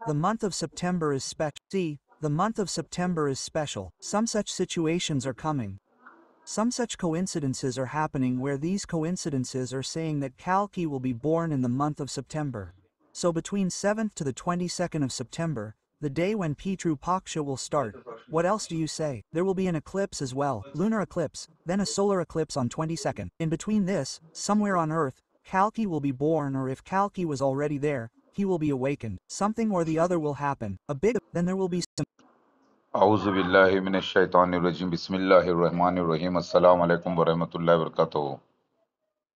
The month of September is special. See, the month of September is special. Some such situations are coming. Some such coincidences are happening where these coincidences are saying that Kalki will be born in the month of September. So between 7th to the 22nd of September, the day when Pitru Paksha will start, what else do you say? There will be an eclipse as well, lunar eclipse, then a solar eclipse on 22nd. In between this, somewhere on Earth, Kalki will be born, or if Kalki was already there, he will be awakened. Something or the other will happen. Then there will be some. औज़ु बिल्लाहि मिनश शैतानिर रजीम बिस्मिल्लाहिर रहमानिर रहीम अस्सलाम वालेकुम व रहमतुल्लाहि व बरकातुहू।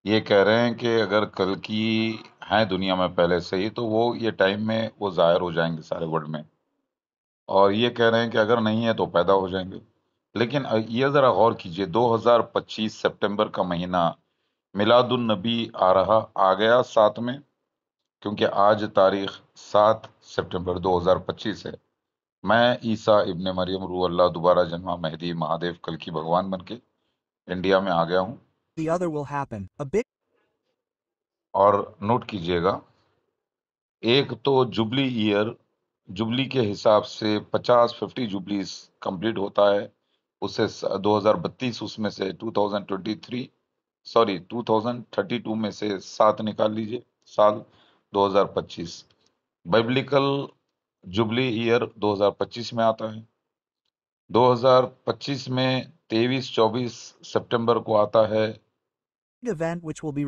ये कह रहे हैं कि अगर कल की हैं दुनिया में पहले से ही तो वो ये टाइम में वो ज़ाहिर हो जाएंगे सारे वर्ल्ड में, और ये कह रहे हैं कि अगर नहीं है तो पैदा हो जाएंगे। लेकिन ये ज़रा गौर कीजिए, 2025 सितंबर का महीना मिलादुन नबी आ गया साथ में, क्योंकि आज तारीख 7 सितंबर 2025 है। मैं ईसा इब्ने मरियम रूह अल्लाह दोबारा जन्मा मेहदी महादेव कल की भगवान बनके इंडिया में आ गया हूँ। The other will happen. A big. और नोट कीजिएगा, एक तो जुबली ईयर, जुबली के हिसाब से 50 जुबलीज कंप्लीट होता है, उससे 2032 उसमें से 2023 सॉरी 2032 में से 7 निकाल लीजिए, साल 2025। बाइब्लिकल जुबली ईयर 2025 में आता है। 2025 में 23-24 सितंबर को आता है Event which will be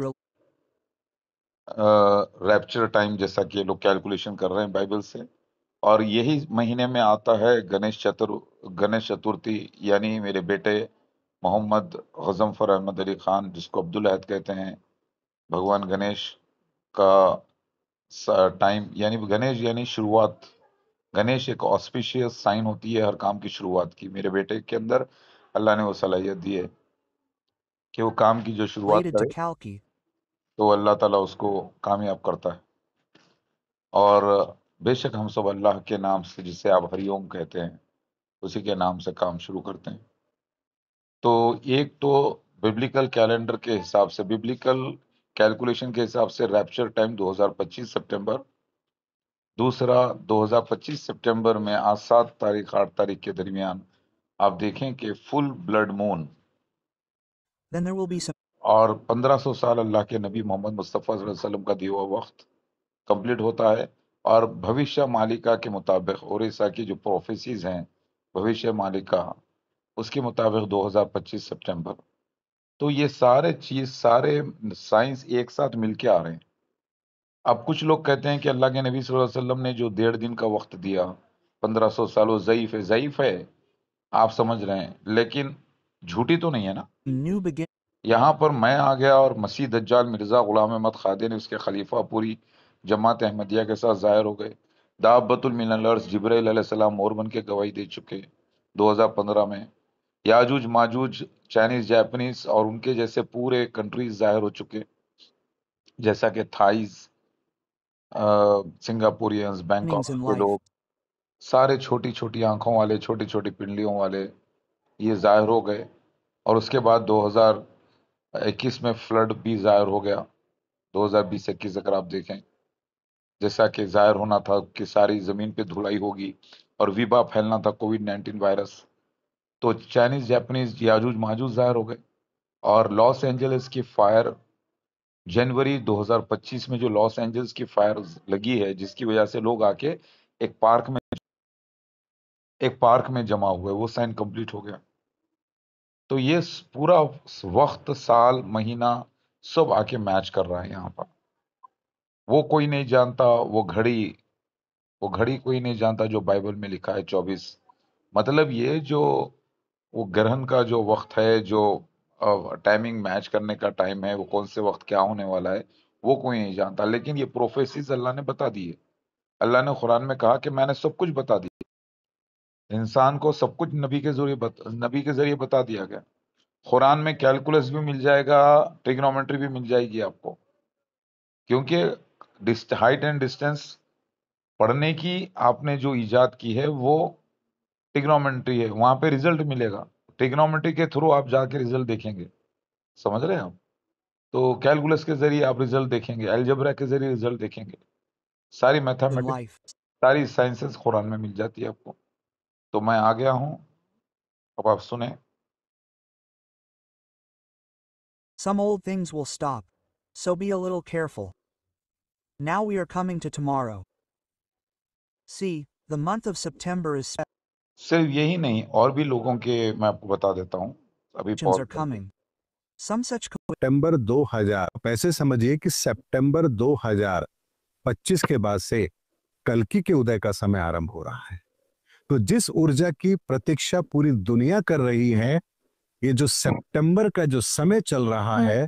rapture time, जैसा कि ये लोग कैलकुलेशन कर रहे हैं बाइबल से। और यही महीने में आता है गणेश चतुर्थी, यानी मेरे बेटे मोहम्मद गजनफर अहमद अली खान, जिसको अब्दुल अहद कहते हैं, भगवान गणेश का टाइम, यानी गणेश यानी शुरुआत। गणेश एक ऑस्पिशियस साइन होती है हर काम की शुरुआत की। मेरे बेटे के अंदर अल्लाह ने वो सलाहियत दी है कि वो काम की जो शुरुआत related to करे Kalki. तो अल्लाह ताला उसको कामयाब करता है। और बेशक हम सब अल्लाह के नाम से, जिसे आप हरिओम कहते हैं, उसी के नाम से काम शुरू करते हैं। तो एक तो बिब्लिकल कैलेंडर के हिसाब से, बिब्लिकल कैलकुलेशन के हिसाब से रैप्चर टाइम 2025 सितंबर। दूसरा 2025 सितंबर में आज 7 तारीख 8 तारीख के दरमियान आप देखें कि full blood moon, Then there will be some. और 1500 साल अल्लाह के नबी मोहम्मद मुस्तफ़ा सल्लल्लाहु अलैहि वसल्लम का दिया हुआ वक्त कंप्लीट होता है। और भविष्य मालिका के मुताबिक, ओरिसा की जो प्रोफेसीज हैं भविष्य मालिका, उसके मुताबिक 2025 सितंबर। तो ये सारे साइंस एक साथ मिलके आ रहे हैं। अब कुछ लोग कहते हैं कि अल्लाह के नबी सल्लल्लाहु अलैहि वसल्लम ने जो 1.5 दिन का वक्त दिया, 1500 साल, वो ज़ईफ है, आप समझ रहे हैं, लेकिन झूठी तो नहीं है ना। New begin. यहाँ पर मैं आ गया और मसीह दज्जाल मिर्जा गुलाम अहमद खादिर ने उसके खलीफा पूरी जमात अहमदिया के साथ जाहिर हो गए। दाबतुल मिनल अर्ज़ जिब्राइल अलैहिस्सलाम और बन के गवाही दे चुके 2015 में। याजूज माजूज चाइनीज जापानीज और उनके जैसे पूरे कंट्रीज जाहिर हो चुके, जैसा कि थाईज, सिंगापुरियंस, बैंकॉक Innings in के life. लोग, सारे छोटी छोटी आंखों वाले, छोटी छोटी पिंडलियों वाले, ये जाहिर हो गए। और उसके बाद 2021 में फ्लड भी जाहिर हो गया। 2020-21 अगर आप देखें, जैसा कि जाहिर होना था कि सारी जमीन पे धुलाई होगी और विबा फैलना था, कोविड-19 वायरस, तो चाइनीज जापानीज याजूज माजूज जाहिर हो गए। और लॉस एंजलिस की फायर, जनवरी 2025 में जो लॉस एंजल्स की फायर लगी है, जिसकी वजह से लोग आके एक पार्क में जमा हुए, वो साइन कंप्लीट हो गया। तो ये पूरा वक्त, साल, महीना सब आके मैच कर रहा है यहाँ पर। वो कोई नहीं जानता, वो घड़ी कोई नहीं जानता जो बाइबल में लिखा है 24। मतलब ये जो वो ग्रहण का जो वक्त है, जो टाइमिंग मैच करने का टाइम है, वो कौन से वक्त क्या होने वाला है, वो कोई नहीं जानता। लेकिन ये प्रोफेसीज अल्लाह ने बता दी है। अल्लाह ने कुरान में कहा कि मैंने सब कुछ बता दिया, इंसान को सब कुछ नबी के जरिए बता दिया गया। कुरान में कैलकुलस भी मिल जाएगा, ट्रिग्नोमेट्री भी मिल जाएगी आपको, क्योंकि हाइट एंड डिस्टेंस पढ़ने की आपने जो इजाद की है वो ट्रिग्नोमेट्री है, वहां पे रिजल्ट मिलेगा। ट्रिग्नोमेट्री के थ्रू आप जाके रिजल्ट देखेंगे, समझ रहे हैं आप। तो कैलकुलस के जरिए आप रिजल्ट देखेंगे, अलजेब्रा के जरिए रिजल्ट देखेंगे, सारी In मैथमेटिक्स life. सारी साइंसेस कुरान में मिल जाती है आपको। तो मैं आ गया हूं, अब आप सुने। Some old things will stop. So be a little careful. Now we are coming to tomorrow. See, the month of September is सिर्फ यही नहीं, और भी लोगों के मैं आपको बता देता हूं, अभी specials पॉज are करके। coming. Some such सितंबर 2000, पैसे समझिए कि सितंबर 2025 के बाद से कल्कि के उदय का समय आरंभ हो रहा है। तो जिस ऊर्जा की प्रतीक्षा पूरी दुनिया कर रही है, ये जो सितंबर का जो समय चल रहा है,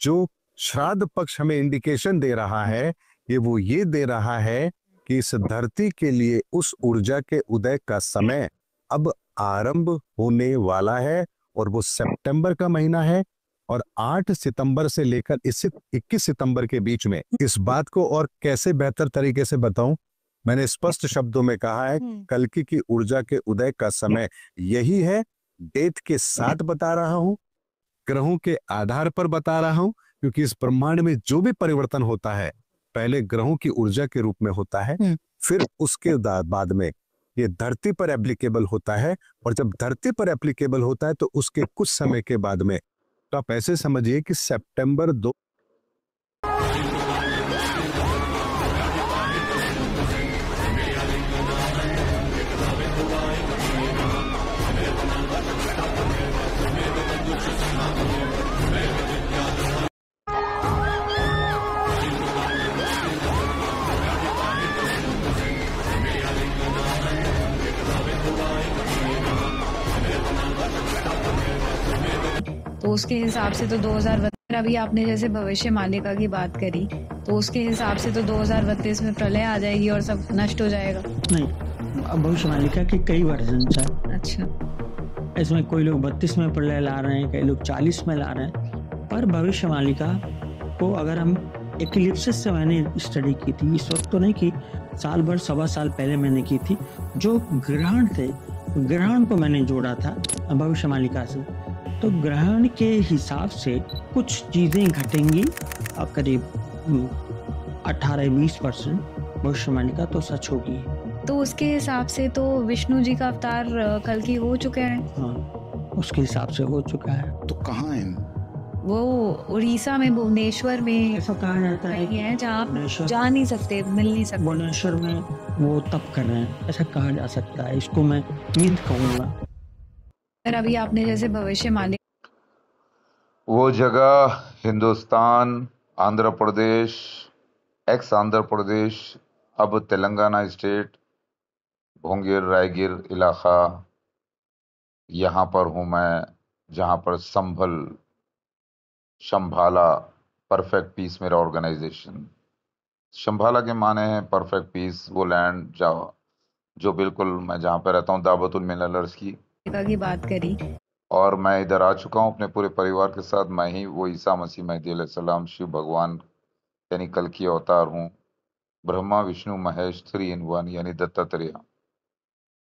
जो श्राद्ध पक्ष हमें इंडिकेशन दे रहा है, वो ये दे रहा है कि इस धरती के लिए उस ऊर्जा के उदय का समय अब आरंभ होने वाला है, और वो सितंबर का महीना है। और 8 सितंबर से लेकर इस 21 सितंबर के बीच में इस बात को और कैसे बेहतर तरीके से बताऊं, मैंने स्पष्ट शब्दों में कहा है, कल्कि की ऊर्जा के उदय का समय यही है। डेट के साथ बता रहा हूं, ग्रहों के आधार पर बता रहा हूं, क्योंकि इस ब्रह्मांड में जो भी परिवर्तन होता है पहले ग्रहों की ऊर्जा के रूप में होता है, फिर उसके बाद में ये धरती पर एप्लीकेबल होता है। और जब धरती पर एप्लीकेबल होता है तो उसके कुछ समय के बाद में, तो आप ऐसे समझिए कि सितंबर 2 तो उसके हिसाब से तो 2032, अभी आपने जैसे भविष्य मालिका की बात करी, तो उसके हिसाब से तो 2032 में प्रलय आ जाएगी और सब नष्ट हो जाएगा। नहीं, अब भविष्य मालिका के कई वर्जन है। अच्छा, इसमें कोई लोग 32 में प्रलय ला रहे हैं, कई लोग 40 में ला रहे हैं। पर भविष्य मालिका को अगर हम एक्लिप्सिस से मैंने स्टडी की थी, इस वक्त तो नहीं की, साल भर सवा साल पहले मैंने की थी। जो ग्रहण थे, ग्रहण को मैंने जोड़ा था भविष्य मालिका से। तो ग्रहण के हिसाब से कुछ चीज़ें घटेंगी, करीब 18-20% भविष्य मालिका तो सच होगी। तो उसके हिसाब से तो विष्णु जी का अवतार कल्कि हो चुके हैं। हाँ, उसके हिसाब से हो चुका है। तो कहाँ है? वो उड़ीसा में, भुवनेश्वर में ऐसा कहा जाता है कहीं है जहाँ आप भुवनेश्वर- जा नहीं सकते, मिल नहीं सकते। भुवनेश्वर में वो तप कर रहे हैं, ऐसा कहा जा सकता है। इसको मैं मीत कहूँगा। अभी आपने जैसे भविष्य मालिका, वो जगह हिंदुस्तान, आंध्र प्रदेश, एक्स आंध्र प्रदेश, अब तेलंगाना स्टेट, भोंगिर रायगिर इलाका, यहाँ पर हूँ मैं, जहाँ पर शंभाला परफेक्ट पीस मेरा ऑर्गेनाइजेशन। शंभाला के माने हैं परफेक्ट पीस, वो लैंड जो बिल्कुल मैं जहाँ पे रहता हूँ, दावतुल मिलर्स की बात करी, और मैं इधर आ चुका हूँ अपने पूरे परिवार के साथ। मैं ही वो ईसा मसीह महदी अलैहिस्सलाम, शिव भगवान यानी कल की अवतार हूँ। ब्रह्मा विष्णु महेश 3 in 1 यानी दत्तात्रेय।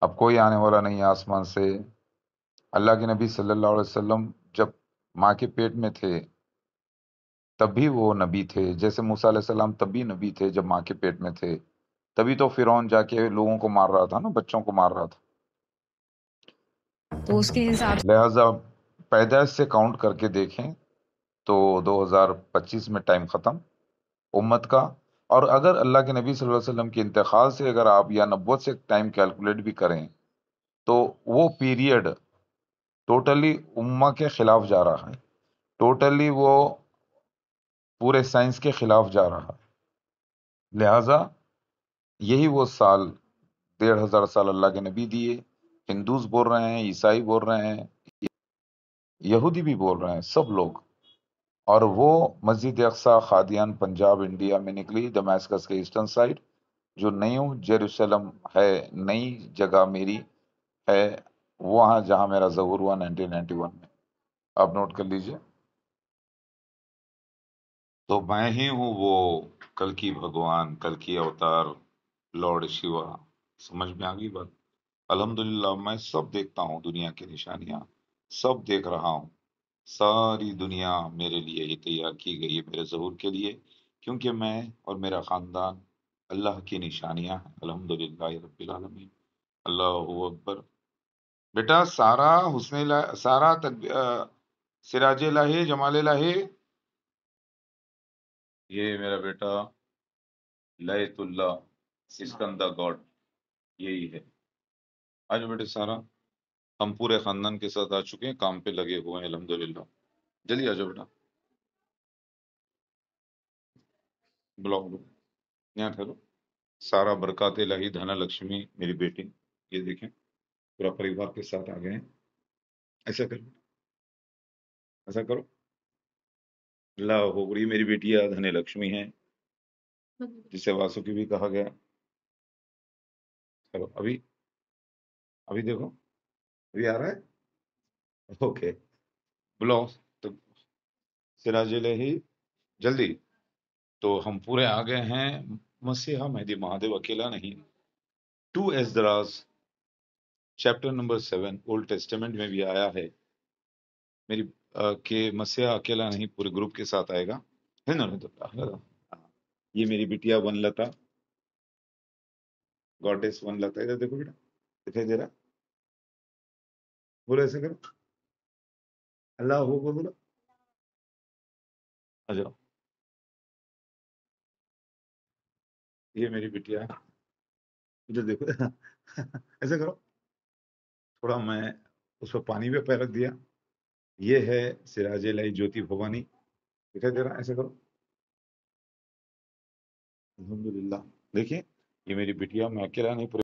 अब कोई आने वाला नहीं है आसमान से। अल्लाह के नबी सल्लल्लाहु अलैहि वसल्लम जब माँ के पेट में थे तब भी वो नबी थे, जैसे मूसा अलैहिस्सलाम तब भी नबी थे जब माँ के पेट में थे। तभी तो फिरौन जाके लोगों को मार रहा था ना, बच्चों को मार रहा था। तो उसके हिसाब से लिहाजा पैदाइश से काउंट करके देखें तो 2025 में टाइम ख़त्म उम्मत का। और अगर अल्लाह के नबी सल्लल्लाहु अलैहि वसल्लम के इंतकाल से अगर आप या नबुव्वत से टाइम कैलकुलेट भी करें तो वो पीरियड टोटली उम्मा के खिलाफ जा रहा है, टोटली वो पूरे साइंस के खिलाफ जा रहा है। लिहाजा यही वो साल 1500 साल अल्लाह के नबी दिए, हिंदूज बोल रहे हैं, ईसाई बोल रहे हैं, यहूदी भी बोल रहे हैं, सब लोग। और वो मस्जिद अक्सा खादियान पंजाब इंडिया में निकली, दमास्कस के ईस्टर्न साइड, जो न्यू जेरूसलम है, नई जगह मेरी है, वहाँ जहाँ मेरा ज़हूर हुआ 1991 में। आप नोट कर लीजिए। तो मैं ही हूँ वो कल की भगवान, कल की अवतार, लॉर्ड शिवा। समझ में आ गई बात? अल्हम्दुलिल्लाह मैं सब देखता हूँ, दुनिया की निशानियाँ सब देख रहा हूँ। सारी दुनिया मेरे लिए ही तैयार की गई है, मेरे ज़हूर के लिए, क्योंकि मैं और मेरा ख़ानदान अल्लाह की निशानियां हैं। अल्हम्दुलिल्लाह रब्बिल आलमीन। अल्लाहू अकबर। बेटा सारा सारा सिराजे लाहे जमाले लाहे। ये मेरा बेटा लयतुल्ला सिस्कंदा गॉड, यही है। आज बेटे सारा, हम पूरे खानदान के साथ आ चुके हैं, काम पे लगे हुए हैं अल्हम्दुलिल्लाह। जल्दी आ जाओ बेटा, बुलाओ लो, यहाँ ठहरो। सारा बरकत इलाही धना लक्ष्मी मेरी बेटी, ये देखें पूरा परिवार के साथ आ गए हैं। ऐसा करो, ऐसा करो। अल्लाह होगरी मेरी बेटी धन्य लक्ष्मी है, जिसे वासुकी भी कहा गया। चलो अभी, अभी देखो, अभी आ रहा है। ओके, बुलाओ तो सिराजिल ही जल्दी। तो हम पूरे आ गए हैं। मसीहा मेहदी महादेव अकेला नहीं। 2 एस्दरास चैप्टर नंबर 7 ओल्ड टेस्टामेंट में भी आया है मेरी कि मसीहा अकेला नहीं पूरे ग्रुप के साथ आएगा, है ना? ये मेरी बिटिया वनलता, गॉडेस वनलता। इधर देखो बेटा, दिखाई दे रहा? बोलो ऐसे करो, अल्लाह हो बोलो। आ जाओ, ये मेरी बिटिया, इधर देखो। ऐसे करो, थोड़ा मैं उस पर पानी पे पैर रख दिया। ये है सिराजे लाई ज्योति भवानी, दिखाई दे रहा? ऐसे करो, अल्हम्दुलिल्लाह। देखिए ये मेरी बिटिया, मैं अकेला नहीं पूरे